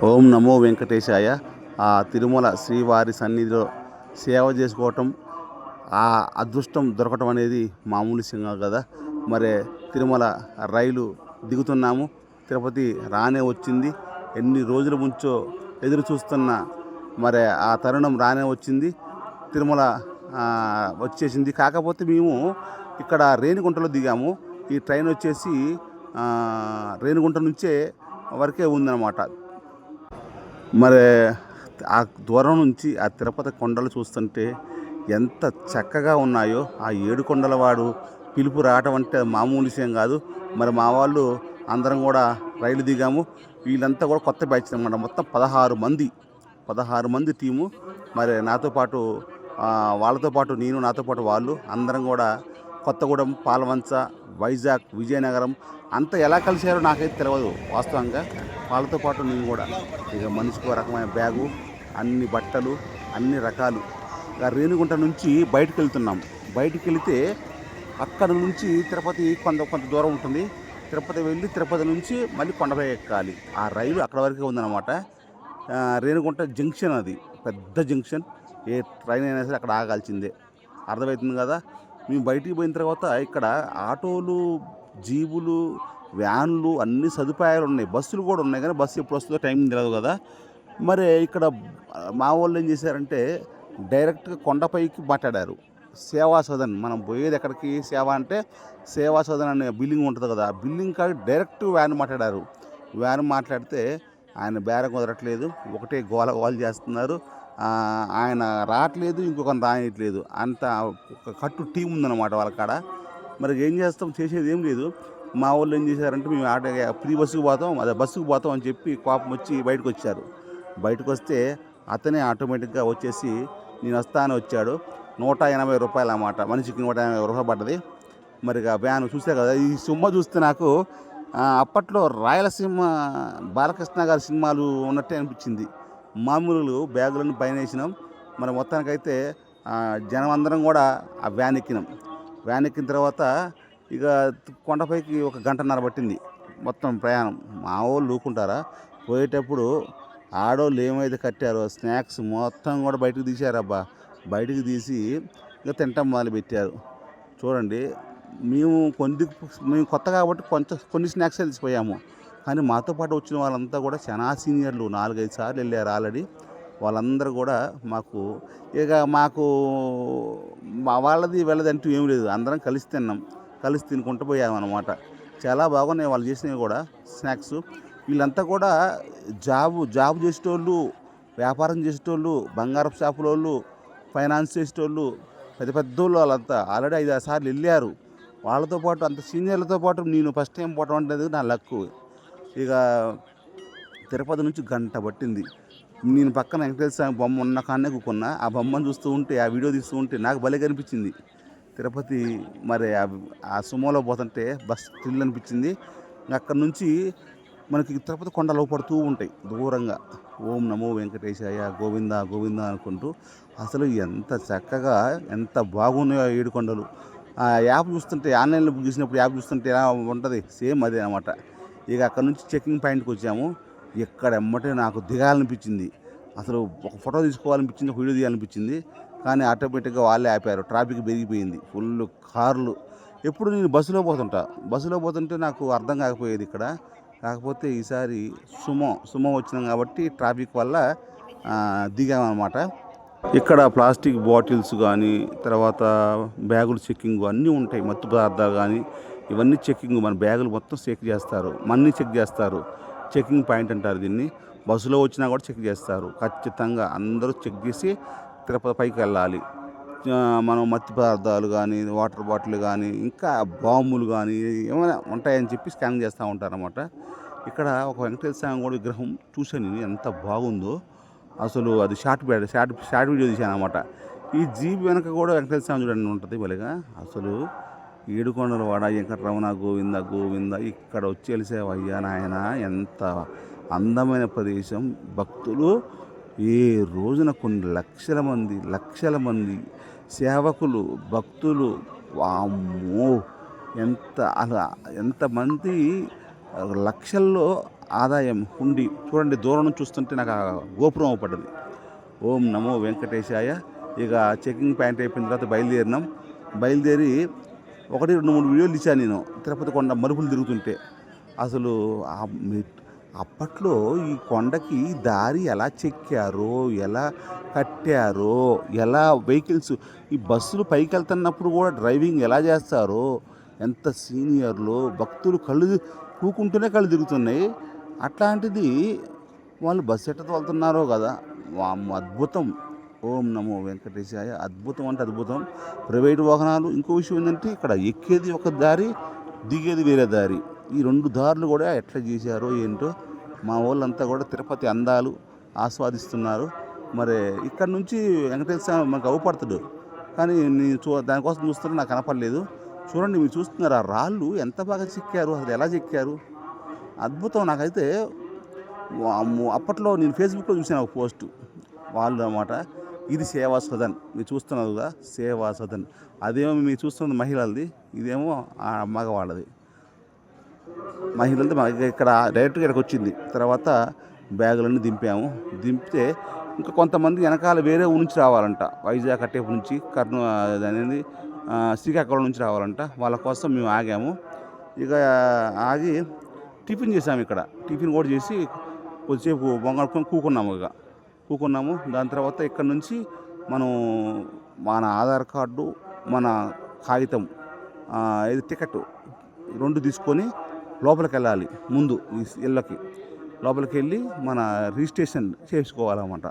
ఓం నమో వెంకటేశాయ. ఆ తిరుమల శ్రీవారి సన్నిధిలో సేవ చేసుకోవటం, ఆ అదృష్టం దొరకటం అనేది మామూలు విషయం కాదు కదా. మరి తిరుమల రైలు దిగుతున్నాము, తిరుపతి రానే వచ్చింది. ఎన్ని రోజుల నుంచో ఎదురు చూస్తున్న మరి ఆ తరుణం రానే వచ్చింది. తిరుమల వచ్చేసింది. కాకపోతే మేము ఇక్కడ రేణిగుంటలో దిగాము. ఈ ట్రైన్ వచ్చేసి రేణిగుంట నుంచే వరకే ఉందన్నమాట. మరి ఆ దూరం నుంచి ఆ తిరుపతి కొండలు చూస్తుంటే ఎంత చక్కగా ఉన్నాయో. ఆ ఏడు కొండల వాడు పిలుపు రావటం అంటే మామూలు విషయం కాదు. మరి మా వాళ్ళు అందరం కూడా రైలు దిగాము. వీళ్ళంతా కూడా కొత్త బ్యాచ్ అనమాట. మొత్తం 16 మంది టీము. మరి నాతో పాటు వాళ్ళతో పాటు నేను, నాతో పాటు వాళ్ళు అందరం కూడా కొత్తగూడెం, పాలవంచ, వైజాగ్, విజయనగరం అంతా ఎలా కలిశారో నాకైతే తెలియదు వాస్తవంగా. వాళ్ళతో పాటు నేను కూడా ఇక మనిషికి రకమైన బ్యాగు, అన్ని బట్టలు, అన్ని రకాలు. ఇక రేణిగుంట నుంచి బయటకు వెళ్తున్నాం. బయటికి వెళితే అక్కడ నుంచి తిరుపతి కొంత దూరం ఉంటుంది. తిరుపతి వెళ్ళి తిరుపతి నుంచి మళ్ళీ కొండపై ఎక్కాలి. ఆ రైలు అక్కడ వరకే ఉందన్నమాట. రేణిగుంట జంక్షన్, అది పెద్ద జంక్షన్. ఏ ట్రైన్ అయినా సరే అక్కడ ఆగాల్సిందే. అర్థమవుతుంది కదా. మేము బయటికి పోయిన తర్వాత ఇక్కడ ఆటోలు, జీబులు, వ్యాన్లు అన్ని సదుపాయాలు ఉన్నాయి. బస్సులు కూడా ఉన్నాయి, కానీ బస్సు ఎప్పుడు వస్తుందో టైం తెలియదు కదా. మరి ఇక్కడ మా వాళ్ళు ఏం చేశారంటే డైరెక్ట్గా కొండపైకి మాట్లాడారు. సేవా సదన్, మనం పోయేది ఎక్కడికి సేవ అంటే సేవా సదన్ అనే బిల్డింగ్ ఉంటుంది కదా, ఆ బిల్డింగ్ కాడ డైరెక్ట్ వ్యాన్ మాట్లాడారు. వ్యాన్ మాట్లాడితే ఆయన బేరం కుదరట్లేదు, ఒకటే గోల చేస్తున్నారు. ఆయన రావట్లేదు, ఇంకొకరిని రాయట్లేదు. అంత ఒక కట్టు టీం ఉందన్నమాట వాళ్ళ కాడ. మరి ఏం చేస్తాం, చేసేది ఏం లేదు. మా వాళ్ళు ఏం చేశారంటే మేము ఫ్రీ బస్సుకు పోతాం, అదే బస్సుకు పోతాం అని చెప్పి కోపం వచ్చి బయటకు వచ్చారు. బయటకు వస్తే అతనే ఆటోమేటిక్గా వచ్చేసి నేను వస్తాను వచ్చాడు. 180 రూపాయలు అన్నమాట, మనిషికి 180 రూపాయలు పడ్డది. మరి వ్యాన్ చూసే కదా. ఈ సినిమా చూస్తే నాకు అప్పట్లో రాయలసీమ బాలకృష్ణ గారి సినిమాలు ఉన్నట్టే అనిపించింది. మామూలు బ్యాగులను పైన వేసినాం. మరి మొత్తానికైతే జనం అందరం కూడా ఆ వ్యాన్ ఎక్కినాం. వ్యాన్ ఎక్కిన తర్వాత ఇక కొండపైకి 1 గంటన్నర పట్టింది మొత్తం ప్రయాణం. మా వాళ్ళు ఊరుకుంటారా, పోయేటప్పుడు ఆడవాళ్ళు ఏమైతే కట్టారో స్నాక్స్ మొత్తం కూడా బయటకు తీశారబ్బా. బయటకు తీసి ఇక తింటాం మొదలు పెట్టారు. చూడండి, మేము కొత్త కాబట్టి కొన్ని స్నాక్స్ తీసిపోయాము. కానీ మాతో పాటు వచ్చిన వాళ్ళంతా కూడా చాలా సీనియర్లు, 4-5 సార్లు వెళ్ళారు ఆల్రెడీ. వాళ్ళందరూ కూడా మాకు మా వాళ్ళది వీళ్ళది అంటూ ఏం లేదు. అందరం కలిసి తిన్నాం, కలిసి తినుకుంటూ పోయామన్నమాట. చాలా బాగున్నాయి వాళ్ళు చేసినవి కూడా స్నాక్స్. వీళ్ళంతా కూడా జాబు చేసేటోళ్ళు, వ్యాపారం చేసేటోళ్ళు, బంగారపు షాపులోళ్ళు, ఫైనాన్స్ చేసేటోళ్ళు, పెద్దోళ్ళు. వాళ్ళంతా ఆల్రెడీ 5-6 సార్లు వెళ్ళారు. వాళ్ళతో పాటు అంత సీనియర్లతో పాటు నేను ఫస్ట్ టైం పోవటం అనేది నా లక్కు. ఇక తిరుపతి నుంచి గంట పట్టింది. నేను పక్కన వెంకటేశ్వర స్వామి బొమ్మ ఉన్న కాడనే కూకున్నా. ఆ బొమ్మను చూస్తూ ఉంటే, ఆ వీడియో తీస్తూ ఉంటే నాకు భలే కనిపించింది తిరుపతి. మరి ఆ సుమోలో పోతుంటే బస్ థ్రిల్ అనిపించింది. అక్కడ నుంచి మనకి తిరుపతి కొండలు పడుతూ ఉంటాయి దూరంగా. ఓం నమో వెంకటేశాయ, గోవింద గోవింద అనుకుంటూ. అసలు ఎంత చక్కగా, ఎంత బాగున్నాయో 7 కొండలు. ఆ యాప్ చూస్తుంటే, ఆన్లైన్లో బుక్ చేసినప్పుడు యాప్ చూస్తుంటే ఎలా ఉంటుంది, సేమ్ అదే అనమాట. ఇక అక్కడ నుంచి చెకింగ్ పాయింట్కి వచ్చాము. ఎక్కడ ఎమ్మటే నాకు దిగాలనిపించింది. అసలు ఒక ఫోటో తీసుకోవాలనిపించింది, ఒక వీడియో తీయాలనిపించింది. కానీ ఆటోమేటిక్గా వాళ్ళే ఆపారు. ట్రాఫిక్ పెరిగిపోయింది, ఫుల్ కార్లు. ఎప్పుడు నేను బస్సులో పోతుంటే నాకు అర్థం కాకపోయేది ఇక్కడ. కాకపోతే ఈసారి సుమో వచ్చినాం కాబట్టి ట్రాఫిక్ వల్ల దిగామన్నమాట. ఇక్కడ ప్లాస్టిక్ బాటిల్స్ కానీ, తర్వాత బ్యాగులు చెక్కింగ్ అన్నీ ఉంటాయి. మత్తు పదార్థాలు కానీ ఇవన్నీ చెక్కింగ్. మన బ్యాగులు మొత్తం చెక్ చేస్తారు, మన్నీ చెక్ చేస్తారు. చెకింగ్ పాయింట్ అంటారు దీన్ని. బస్సులో వచ్చినా కూడా చెక్ చేస్తారు ఖచ్చితంగా. అందరూ చెక్ చేసి తిరుపతి పైకి వెళ్ళాలి. మనం మత్తు పదార్థాలు కానీ, వాటర్ బాటిల్ కానీ, ఇంకా బాంబులు కానీ ఏమైనా ఉంటాయని చెప్పి స్కాన్ చేస్తూ ఉంటారన్నమాట. ఇక్కడ ఒక వెంకటేశ్వర స్వామి కూడా విగ్రహం చూశాను నేను, ఎంత బాగుందో అసలు. అది షార్ట్ వీడియో తీశాను అనమాట. ఈ జీప్ వెనక కూడా వెంకటేశ్వర స్వామి చూడండి ఉంటుంది భలేగా. అసలు 7 కొండల వాడ వెంకటరమణ గోవింద గోవింద. ఇక్కడ వచ్చి వెలిసేవయ్యా నాయన, ఎంత అందమైన ప్రదేశం. భక్తులు ఏ రోజున కొన్ని లక్షల మంది సేవకులు, భక్తులు, వామ్మో ఎంతమంది, లక్షల్లో ఆదాయం హుండీ చూడండి, దూరం నుంచి చూస్తుంటే నాకు ఆ గోపురం అవపడ్డది. ఓం నమో వెంకటేశాయ. ఇక చెకింగ్ పాయింట్ అయిపోయిన తర్వాత బయలుదేరి 1, 2, 3 వీడియోలు తీశాను నేను తిరుపతి కొండ మలుపులు తిరుగుతుంటే. అసలు అప్పట్లో ఈ కొండకి దారి ఎలా చెక్కారో, ఎలా కట్టారో, ఎలా వెహికల్స్ ఈ బస్సులు పైకి వెళ్తున్నప్పుడు కూడా డ్రైవింగ్ ఎలా చేస్తారో, ఎంత సీనియర్లు భక్తులు కూకుంటూనే కళ్ళు తిరుగుతున్నాయి. అట్లాంటిది వాళ్ళు బస్సు ఎట్ట తోలుతున్నారో కదా, అద్భుతం. ఓం నమో వెంకటేశాయ. అద్భుతం అంటే అద్భుతం. ప్రైవేటు వాహనాలు, ఇంకో విషయం ఏంటంటే ఇక్కడ ఎక్కేది ఒక దారి, దిగేది వేరే దారి. ఈ 2 దారులు కూడా ఎట్లా చేశారో ఏంటో. మా వాళ్ళంతా కూడా తిరుపతి అందాలు ఆస్వాదిస్తున్నారు. మరి ఇక్కడ నుంచి వెంకటేశ్వర స్వామి మనకు అవపడతాడు, కానీ నేను దానికోసం చూస్తున్నా, నాకు కనపడలేదు. చూడండి, మీరు చూస్తున్నారు ఆ రాళ్ళు ఎంత బాగా చెక్కారు, అసలు ఎలా చెక్కారు, అద్భుతం. నాకైతే అప్పట్లో నేను ఫేస్బుక్లో చూసాను ఒక పోస్టు, వాళ్ళు అన్నమాట, ఇది సేవా సదన్, మీరు చూస్తున్నారు కదా సేవా సదన్. అదేమో మీరు చూస్తున్నది మహిళలది, ఇదేమో మగవాళ్ళది. మహిళలది ఇక్కడ డైరెక్ట్గా ఇక్కడికి వచ్చింది. తర్వాత బ్యాగులన్నీ దింపితే ఇంకా కొంతమంది వెనకాల వేరే ఊరి నుంచి రావాలంట, వైజాగ్ అట్టేపు నుంచి అనేది శ్రీకాకుళం నుంచి రావాలంట. వాళ్ళ కోసం మేము ఆగాము. ఇక ఆగి టిఫిన్ చేసాము. ఇక్కడ టిఫిన్ కూడా చేసి కొద్దిసేపు బొంగడుకొని కూకున్నాము. దాని తర్వాత ఇక్కడ నుంచి మనం మన ఆధార్ కార్డు, మన కాగితం, ఇది టికెట్ 2 తీసుకొని లోపలికి వెళ్ళాలి. ముందు ఈ ఇళ్ళకి లోపలికి వెళ్ళి మన రిజిస్ట్రేషన్ చేసుకోవాలన్నమాట.